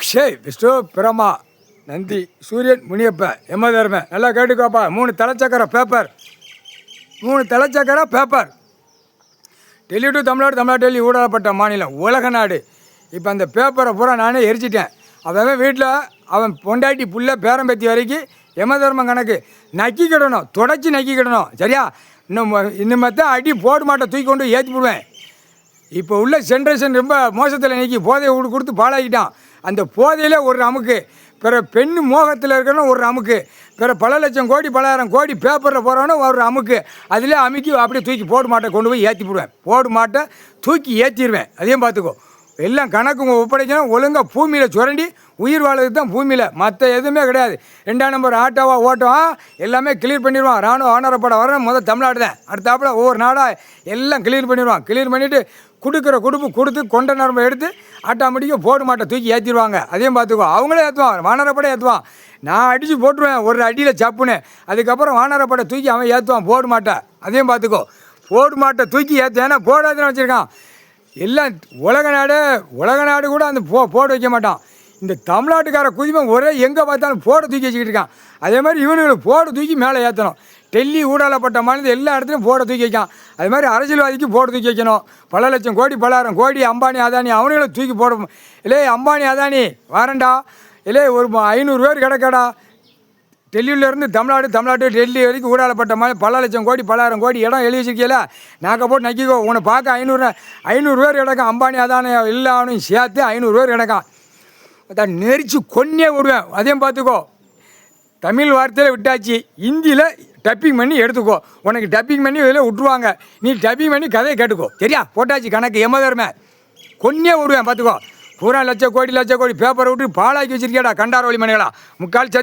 ஷேய் விஷ்ணு பிரமா நந்தி சூரியன் முனியப்ப யமதர்ம நல்லா கேட்டுக்கோப்பா. 3 தலைச்சக்கர பேப்பர். டெல்லி டு தமிழ்நாடு, தமிழ்நாடு டெல்லி ஊடகப்பட்ட மாநிலம் உலக நாடு. இப்போ அந்த பேப்பரை பூரா நானே எரிச்சிட்டேன். அவன் வீட்டில் அவன் பொண்டாட்டி புள்ள பேரம்பத்தி வரைக்கும் யமதர்மம் கணக்கு நக்கிக்கிடணும், தொடச்சி நக்கிக்கிடணும். சரியா? இன்னும் அடி போடு மாட்டை தூக்கி கொண்டு ஏற்றி போடுவேன். இப்போ உள்ள ஜென்ரேஷன் ரொம்ப மோசத்தில் இன்றைக்கி போதையை கொடுத்து பாழாக்கிட்டான். அந்த போதையிலே ஒரு அமுக்கு, பிற பெண் மோகத்தில் இருக்கிறவனும் ஒரு அமுக்கு, பிற பல லட்சம் கோடி 10,000 கோடி பேப்பரில் போகிறவனும் ஒரு அமுக்கு. அதிலே அமுக்கி அப்படியே தூக்கி போடு மாட்டை கொண்டு போய் ஏற்றி போடுவேன். போடு மாட்டை தூக்கி ஏற்றிடுவேன். அதையும் பார்த்துக்கோ. எல்லாம் கணக்கு ஒப்படைக்கணும். ஒழுங்காக பூமியில் சுரண்டி உயிர் வாழ்றது தான் பூமியில், மற்ற எதுவுமே கிடையாது. 2ஆம் நம்பர் ஆட்டோவாக ஓட்டம் எல்லாமே கிளியர் பண்ணிடுவான். ராணுவ ஆனரப்பட வர முதல் தமிழ்நாடு தான். அடுத்தாப்புல ஒவ்வொரு நாடாக எல்லாம் கிளியர் பண்ணிடுவான். கிளியர் பண்ணிவிட்டு கொடுக்குற கொடுத்து கொண்ட நரம்பை எடுத்து ஆட்டோமேட்டிக்காக போடு மாட்டை தூக்கி ஏற்றிடுவாங்க. அதையும் பார்த்துக்கோ. அவங்களே ஏற்றுவான், வானரப்படை ஏற்றுவான். நான் அடித்து போட்டுருவேன் ஒரு அடியில் சப்புன்னு. அதுக்கப்புறம் வானரப்படை தூக்கி அவன் ஏற்றுவான் போடு மாட்டை. அதையும் பார்த்துக்கோ. போடு மாட்டை தூக்கி ஏற்று, ஏன்னா போடாதுன்னு வச்சுருக்கான். எல்லாம் உலக நாடு கூட அந்த போடு வைக்க மாட்டான். இந்த தமிழ்நாட்டுக்கார குதிமை ஒரே எங்கே பார்த்தாலும் போட தூக்கி வச்சுக்கிட்டு இருக்கான். அதே மாதிரி இவனுங்களுக்கு போட தூக்கி மேலே ஏற்றணும். டெல்லி ஊடாலப்பட்ட மாநிலத்தில் எல்லா இடத்துலையும் போட தூக்கி வைக்கான். அது மாதிரி அரசியல்வாதிக்கு போட தூக்கி வைக்கணும். பல லட்சம் கோடி 10,000 கோடி அம்பானி அதானி அவனுங்களும் தூக்கி போட. இல்லே அம்பானி அதானி வரேன்டா, இல்லை ஒரு 500 பேர் கிடக்கடா. டெல்லியிலேருந்து தமிழ்நாடு டெல்லி வரைக்கும் ஊடாலப்பட்ட மாதிரி பல லட்சம் கோடி 10,000 கோடி இடம் எழுதி வச்சிருக்கீல. நாக்க போட்டு நக்கிக்கோ. உன்னை பார்க்க 500 பேர் கிடக்கான். அம்பானி அதானி எல்லாவனையும் சேர்த்து 500 பேர் கிடக்கான். அதான் நெரிச்சு கொன்னே விடுவேன். அதையும் பார்த்துக்கோ. தமிழ் வார்த்தையில் விட்டாச்சு, ஹிந்தியில் டப்பிங் பண்ணி எடுத்துக்கோ. உனக்கு டப்பிங் பண்ணி இதில் விட்டுருவாங்க. நீ டப்பிங் பண்ணி கதையை கேட்டுக்கோ. சரியா? போட்டாச்சு கணக்கு. யமதர்ம கொன்னே விடுவேன். பார்த்துக்கோ. பூரா லட்ச கோடி பேப்பரை விட்டு பாழாக்கி வச்சிருக்கேடா கண்டார வழி மணிகளா. முக்கால்